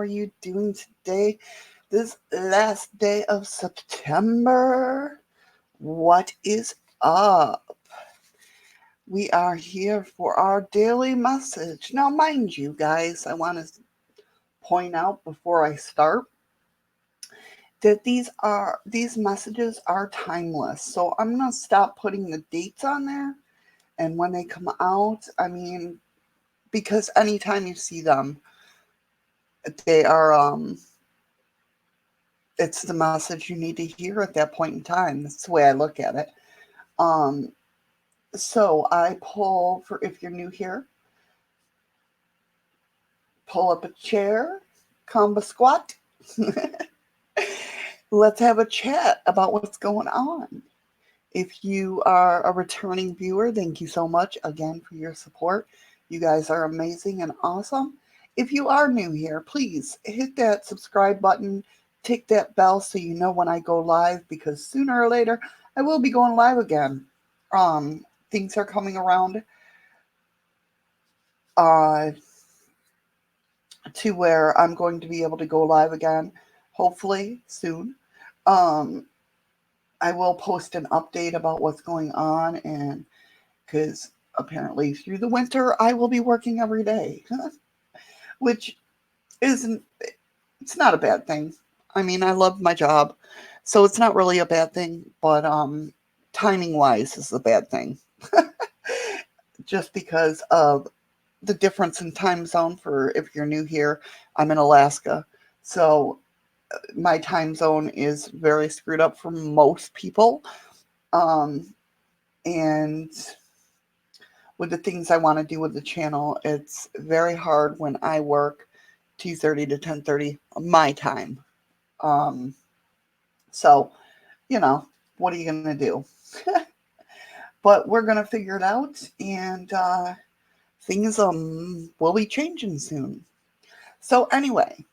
are you doing today? This last day of September. What is up? We are here for our daily message. Now, mind you, guys, I want to point out before I start that these messages are timeless. So I'm gonna stop putting the dates on there and when they come out. Because anytime you see them, they are it's the message you need to hear at that point in time. That's the way I look at it. Um, so I pull for if you're new here, pull up a chair, combo squat. Let's have a chat about what's going on. If you are a returning viewer, thank you so much again for your support. You guys are amazing and awesome. If you are new here, please hit that subscribe button, tick that bell so you know when I go live, because sooner or later I will be going live again. Things are coming around uh, to where I'm going to be able to go live again, hopefully soon. Um, I will post an update about what's going on, and because apparently through the winter I will be working every day, which isn't, it's not a bad thing. I mean, I love my job, so it's not really a bad thing, but timing wise is a bad thing. Just because of the difference in time zone. For if you're new here, I'm in Alaska, so my time zone is very screwed up for most people. Um, and with the things I want to do with the channel, it's very hard when I work 2:30 to 10:30 my time. Um, so, you know, what are you going to do? But we're going to figure it out, and things will be changing soon. So anyway,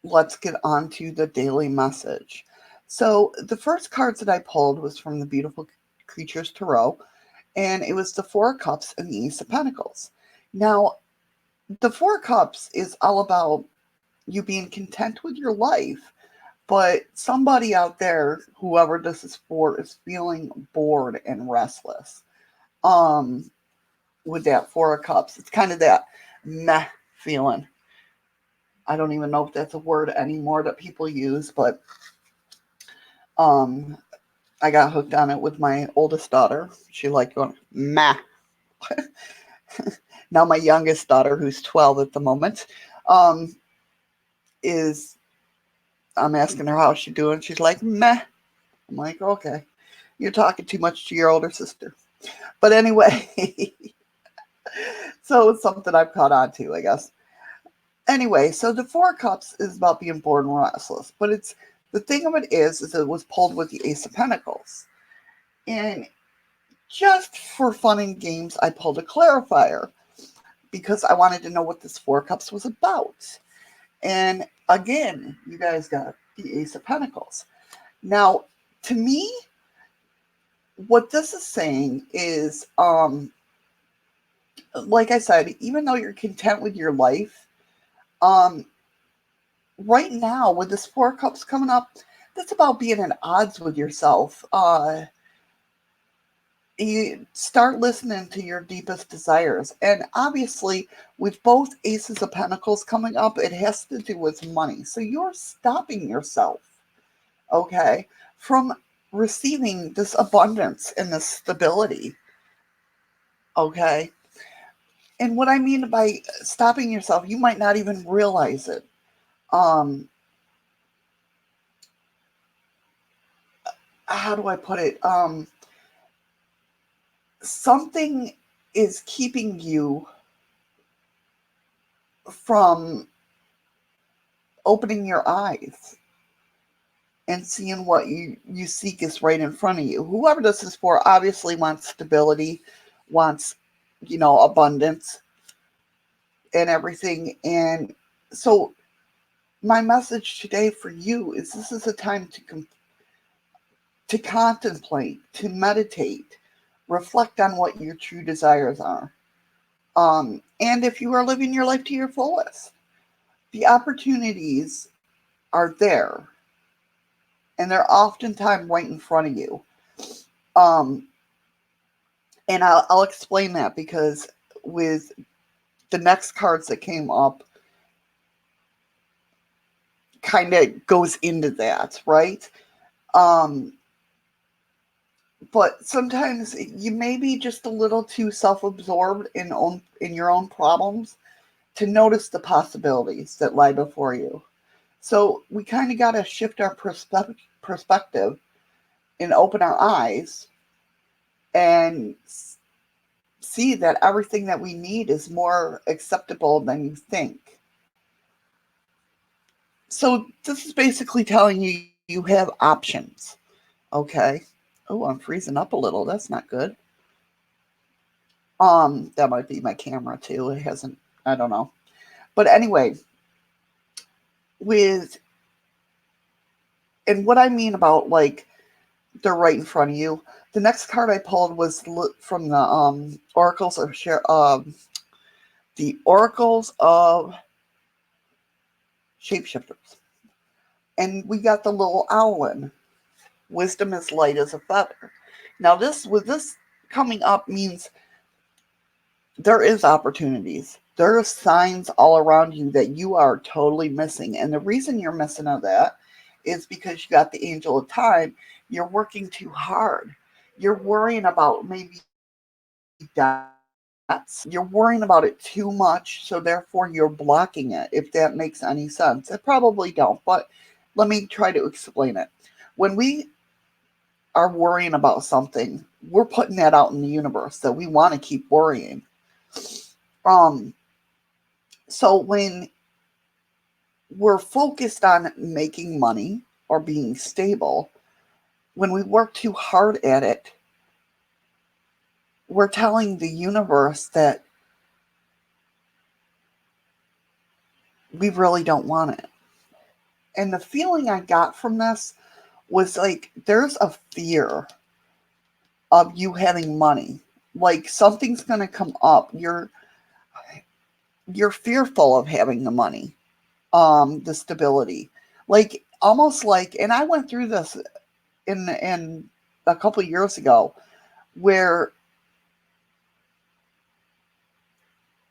let's get on to the daily message. So the first cards that I pulled was from the Beautiful Creatures Tarot, and it was the Four of Cups and the Ace of Pentacles. Now, the Four of Cups is all about you being content with your life, but somebody out there, whoever this is for, is feeling bored and restless. Um, with that Four of Cups, it's kind of that meh feeling. I don't even know if that's a word anymore that people use, but um, I got hooked on it with my oldest daughter. She liked going meh. Now my youngest daughter, who's 12 at the moment, um, is I'm asking her how she's doing. She's like meh. I'm like, okay, you're talking too much to your older sister. But anyway, so it's something I've caught on to, I guess. Anyway, so the Four of Cups is about being bored and restless, but it's the thing of it is it was pulled with the Ace of Pentacles. And just for fun and games, I pulled a clarifier because I wanted to know what this Four of Cups was about. And again, you guys got the Ace of Pentacles. Now, to me, what this is saying is, like I said, even though you're content with your life, um, right now with this Four of Cups coming up, that's about being at odds with yourself. You start listening to your deepest desires. And obviously, with both Aces of Pentacles coming up, it has to do with money. So you're stopping yourself, okay, from receiving this abundance and this stability, okay? And what I mean by stopping yourself, you might not even realize it. Um, how do I put it? Something is keeping you from opening your eyes and seeing what you seek is right in front of you. Whoever this is for obviously wants stability, wants, abundance and everything. And so my message today for you is this is a time to contemplate, to meditate, reflect on what your true desires are. And if you are living your life to your fullest, the opportunities are there, and they're oftentimes right in front of you. Um, and I'll explain that because with the next cards that came up, kind of goes into that, right? Um, but sometimes you may be just a little too self-absorbed in your own problems to notice the possibilities that lie before you. So we kind of got to shift our perspective and open our eyes and see that everything that we need is more acceptable than you think. So this is basically telling you you have options. Okay. Oh, I'm freezing up a little. That's not good. That might be my camera too. It hasn't, I don't know. But anyway, with, and what I mean about like they're right in front of you. The next card I pulled was from the oracles of the oracles of shapeshifters, and we got the little owlin. Wisdom is light as a feather. Now this with this coming up means there is opportunities. There are signs all around you that you are totally missing. And the reason you're missing of that is because you got the angel of time. You're working too hard. You're worrying about maybe debts. You're worrying about it too much. So therefore you're blocking it, if that makes any sense. It probably don't, but let me try to explain it. When we are worrying about something, we're putting that out in the universe that we want to keep worrying. Um, so when we're focused on making money or being stable, when we work too hard at it, we're telling the universe that we really don't want it. And the feeling I got from this was like there's a fear of you having money. Like something's going to come up. You're fearful of having the money, the stability. Like almost like, and I went through this in a couple of years ago where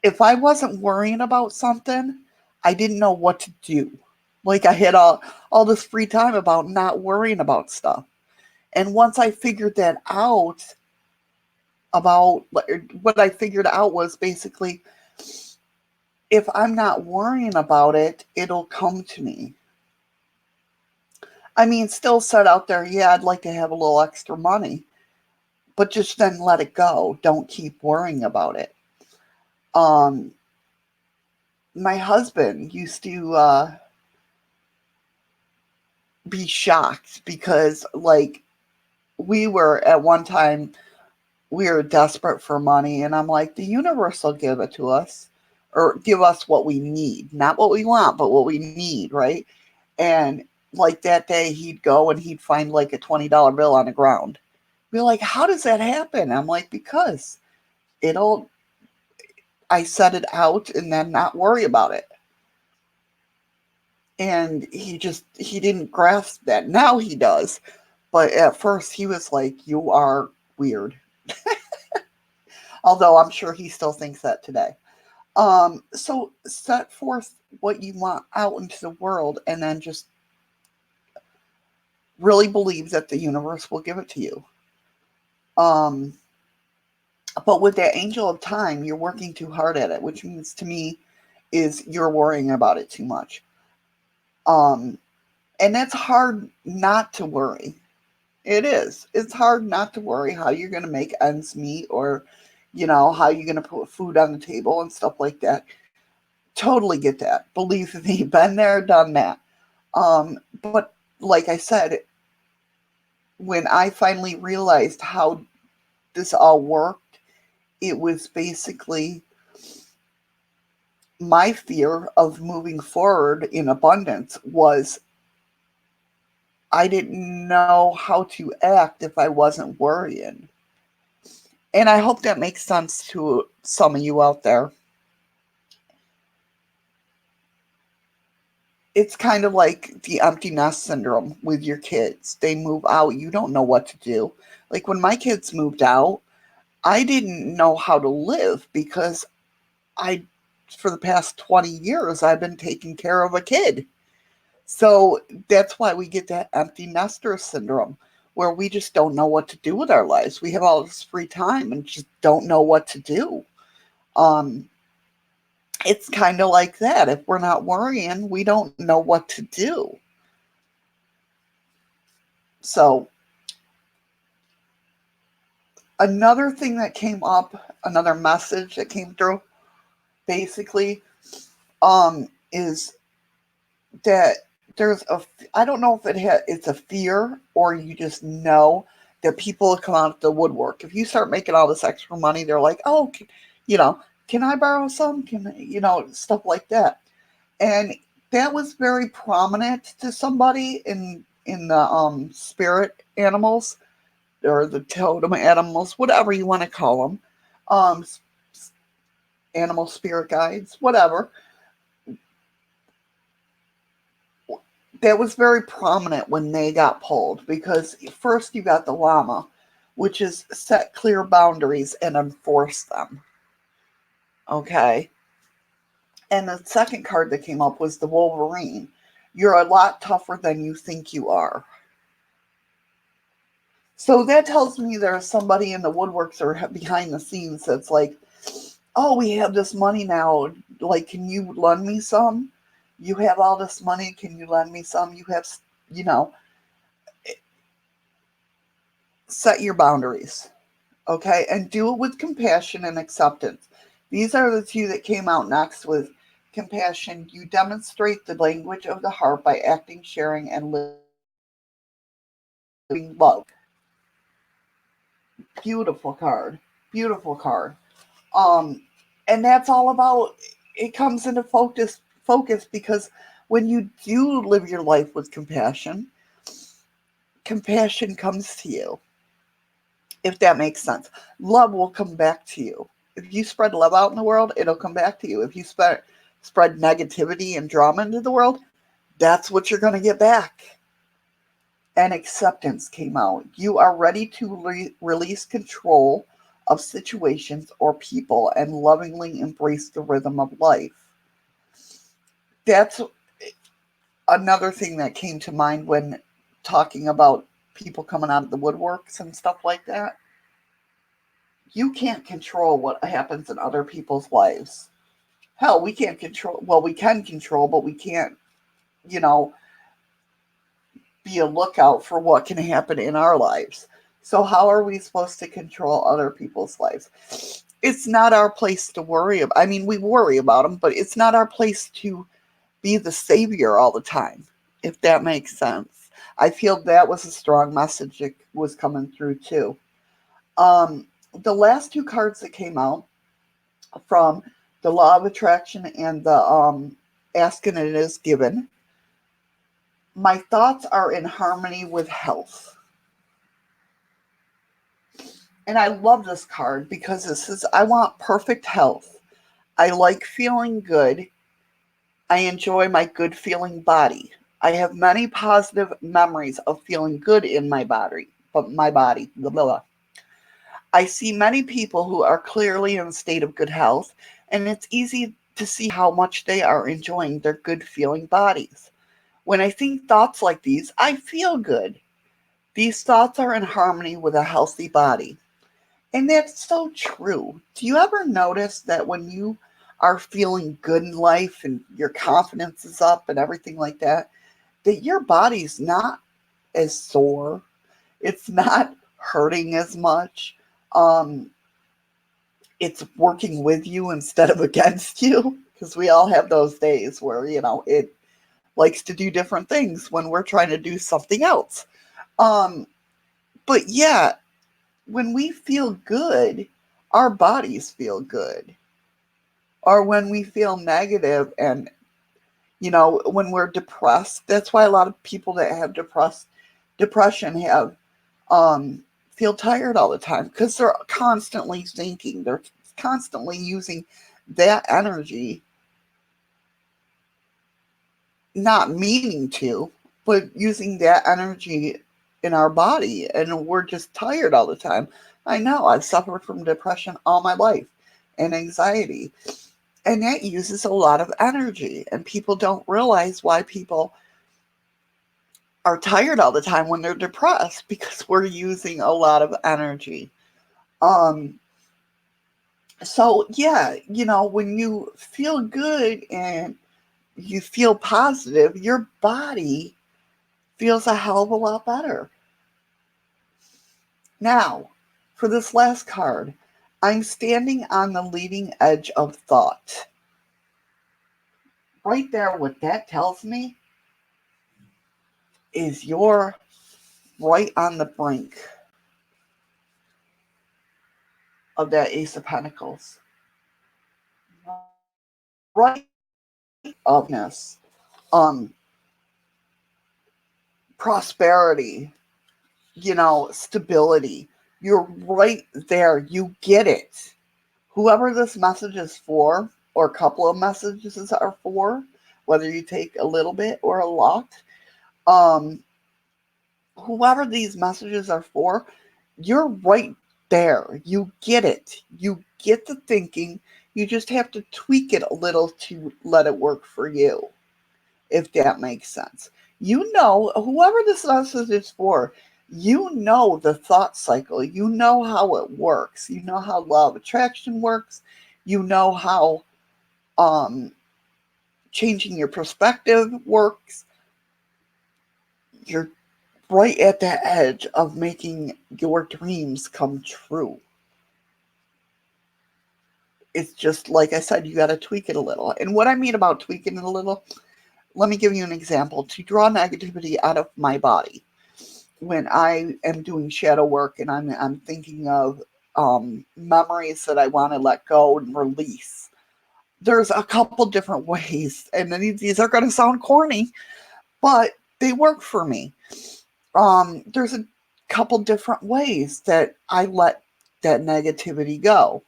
if I wasn't worrying about something, I didn't know what to do. Like I had all this free time about not worrying about stuff. And once I figured that out, about what I figured out was basically if I'm not worrying about it, it'll come to me. I mean, still set out there, yeah, I'd like to have a little extra money, but just then let it go. Don't keep worrying about it. Um, my husband used to be shocked because, like, we were at one time, we were desperate for money, and I'm like, the universe will give it to us or give us what we need, not what we want, but what we need, right? And like that day, he'd go and he'd find like a $20 bill on the ground. Be like, how does that happen? I'm like, because it'll, I set it out and then not worry about it. And he didn't grasp that. Now he does. But at first he was like, you are weird. Although I'm sure he still thinks that today. So set forth what you want out into the world and then just really believe that the universe will give it to you. Um, but with that angel of time, you're working too hard at it, which means to me is you're worrying about it too much. Um, and that's hard not to worry. It is. It's hard not to worry how you're going to make ends meet or, how you're going to put food on the table and stuff like that. Totally get that. Believe me, been there, done that. But like I said, when I finally realized how this all worked, it was basically my fear of moving forward in abundance was I didn't know how to act if I wasn't worrying. And I hope that makes sense to some of you out there. it's kind of like the empty nest syndrome with your kids. They move out, you don't know what to do. Like when my kids moved out, I didn't know how to live because I, for the past 20 years, I've been taking care of a kid. So that's why we get that empty nester syndrome where we just don't know what to do with our lives. We have all this free time and just don't know what to do. Um, it's kind of like that. If we're not worrying, we don't know what to do. So another thing that came up, another message that came through, basically, is that there's a, I don't know if it's a fear or you just know that people will come out of the woodwork. If you start making all this extra money, they're like, oh, you know, can I borrow some? Stuff like that. And that was very prominent to somebody in the spirit animals or the totem animals, whatever you want to call them, um, animal spirit guides, whatever. That was very prominent when they got pulled because first you got the llama, which is set clear boundaries and enforce them. Okay. And the second card that came up was the Wolverine. You're a lot tougher than you think you are. So that tells me there's somebody in the woodworks or behind the scenes that's like, oh, we have this money now. Like, can you lend me some? You have all this money. Can you lend me some? You have, you know, set your boundaries. Okay. And do it with compassion and acceptance. These are the two that came out next with compassion. You demonstrate the language of the heart by acting, sharing, and living love. Beautiful card. Beautiful card. Um, and that's all about it comes into focus because when you do live your life with compassion, compassion comes to you, if that makes sense. Love will come back to you. If you spread love out in the world, it'll come back to you. If you spread negativity and drama into the world, that's what you're going to get back. And acceptance came out. You are ready to release control of situations or people and lovingly embrace the rhythm of life. That's another thing that came to mind when talking about people coming out of the woodworks and stuff like that. You can't control what happens in other people's lives. Hell, we can't control, well, we can control, but we can't, you know, be a lookout for what can happen in our lives. So, how are we supposed to control other people's lives? It's not our place to worry about. I mean, we worry about them, but it's not our place to be the savior all the time, if that makes sense. I feel that was a strong message that was coming through too. The last two cards that came out from the Law of Attraction and the Ask and It Is Given. My thoughts are in harmony with health. And I love this card because it says, I want perfect health. I like feeling good. I enjoy my good feeling body. I have many positive memories of feeling good in my body, blah, blah, blah. I see many people who are clearly in a state of good health, and it's easy to see how much they are enjoying their good feeling bodies. When I think thoughts like these, I feel good. These thoughts are in harmony with a healthy body. And that's so true. Do you ever notice that when you are feeling good in life and your confidence is up and everything like that, that your body's not as sore? It's not hurting as much. Um, it's working with you instead of against you because we all have those days where it likes to do different things when we're trying to do something else. um but yeah, when we feel good, our bodies feel good. Or when we feel negative and when we're depressed, that's why a lot of people that have depression have feel tired all the time because they're constantly thinking, they're constantly using that energy not meaning to, but using that energy in our body, and we're just tired all the time. I know I've suffered from depression all my life and anxiety, and that uses a lot of energy, and people don't realize why people are tired all the time when they're depressed, because we're using a lot of energy. Um, so yeah, when you feel good and you feel positive, your body feels a hell of a lot better. Now, for this last card, I'm standing on the leading edge of thought. Right there, what that tells me is you're right on the brink of that Ace of Pentacles. Right of um, prosperity, stability. You're right there. You get it. Whoever this message is for, or a couple of messages are for, whether you take a little bit or a lot, um, whoever these messages are for, you're right there. You get it. You get the thinking. You just have to tweak it a little to let it work for you, if that makes sense. Whoever this message is for, the thought cycle. You know how it works. You know how law of attraction works. You know how um, changing your perspective works. You're right at the edge of making your dreams come true. It's just like I said, you got to tweak it a little. And what I mean about tweaking it a little, let me give you an example. To draw negativity out of my body, when I am doing shadow work and I'm thinking of memories that I want to let go and release, there's a couple different ways, and these are going to sound corny, but they work for me. There's a couple different ways that I let that negativity go.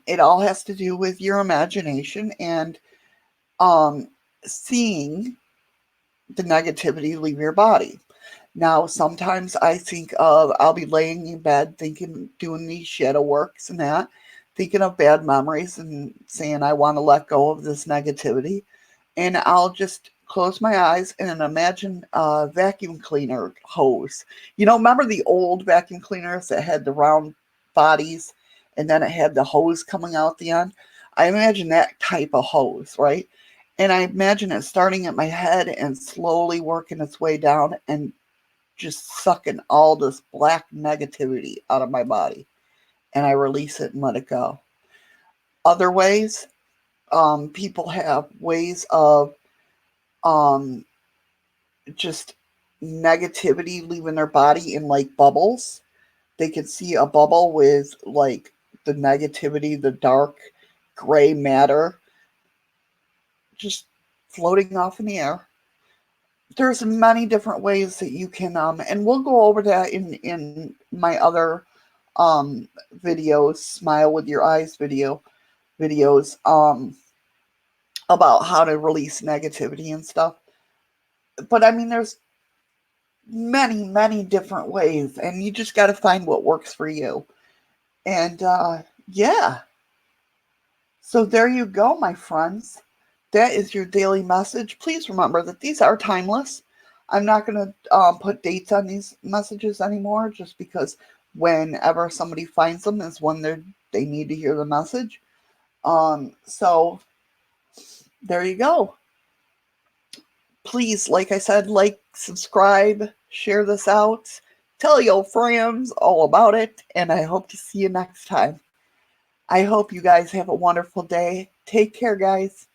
It all has to do with your imagination and um, seeing the negativity leave your body. Now, sometimes I'll be laying in bed thinking, doing these shadow works and that, thinking of bad memories and saying, I want to let go of this negativity. And I'll just close my eyes and imagine a vacuum cleaner hose. Remember the old vacuum cleaners that had the round bodies and then it had the hose coming out the end? I imagine that type of hose, right? And I imagine it starting at my head and slowly working its way down and just sucking all this black negativity out of my body. And I release it and let it go. Other ways, people have ways of um, just negativity leaving their body in like bubbles. They could see a bubble with like the negativity, the dark gray matter just floating off in the air. There's many different ways that you can and we'll go over that in my other um videos, smile with your eyes videos about how to release negativity and stuff. But I mean, there's many different ways, and you just got to find what works for you. And yeah, so there you go, my friends. That is your daily message. Please remember that these are timeless. I'm not going to put dates on these messages anymore, just because whenever somebody finds them is when they need to hear the message. So there you go. Please, like I said, like, subscribe, share this out, tell your friends all about it, and I hope to see you next time. I hope you guys have a wonderful day. Take care, guys.